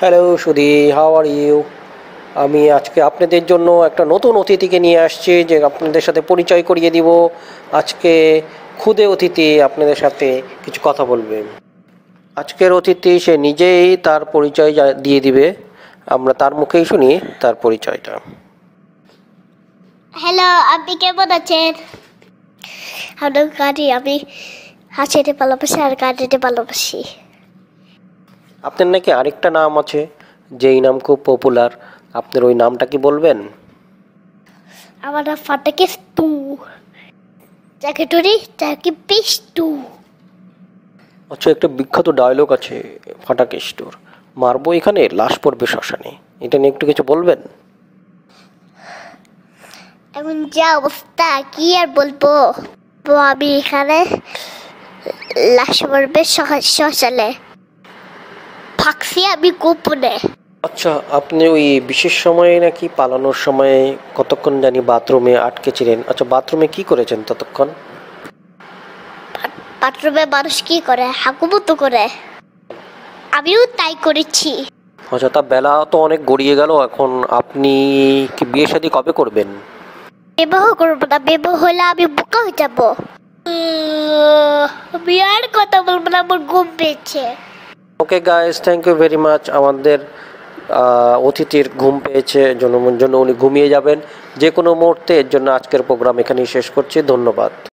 Hello Sudhi, how are you? আমি আজকে আপনাদের জন্য একটা নতুন অতিথিকে নিয়ে আসছি, যে আপনাদের সাথে পরিচয় করিয়ে দিব। আজকে খুদে অতিথি আপনাদের সাথে কিছু কথা বলবে। আজকের অতিথি সে নিজেই তার পরিচয় দিয়ে দিবে। আমরা তার মুখেই শুনি তার পরিচয়টা। হ্যালো, আপনি কেমন আছেন? আমি হাসিতে ভালোবাসি আর কাঁদিতে ভালোবাসি। আপনার নাকি আরেকটা নাম আছে, যেই নাম খুব পপুলার। আপনার ওই নামটা কি বলবেন? আমার নাম ফাটাকেস্তু, জ্যাকেটরি জ্যাকি পিস্টু। আচ্ছা, একটা বিখ্যাত ডায়লগ আছে ফাটাকেস্টোর, মারবো এখানে লাশ পড়বে শ্মশানে। এটা নিয়ে একটু কিছু বলবেন? এখন যা অবস্থা কি আর বলবো, আমি এখানে লাশ পড়বে শ্মশানে থাকছি আমি গোপনে। আচ্ছা, আপনি ওই বিশেষ সময়ে নাকি পালানোর সময়ে কতক্ষণ জানি বাথরুমে আটকে ছিলেন। আচ্ছা, বাথরুমে কি করেছেন ততক্ষণ? বাথরুমে মানুষ কি করে, হাকুমতো করে, আমিও তাই করেছি। আচ্ছা, তা বেলা তো অনেক গড়িয়ে গেল, এখন আপনি কি বিয়ে শাদী কবে করবেন? বিবাহ করবো না, বিবাহ হলে আমি বোকা হয়ে যাবো। আমি আর কথা বলবো না, আমার ঘুম পেয়েছে। Okay guys, thank you very much. আমাদের অতিথির ঘুম পেয়েছে, জন্য উনি ঘুমিয়ে যাবেন যে কোনো মুহূর্তে। এর জন্য আজকের প্রোগ্রাম এখানেই শেষ করছি। ধন্যবাদ।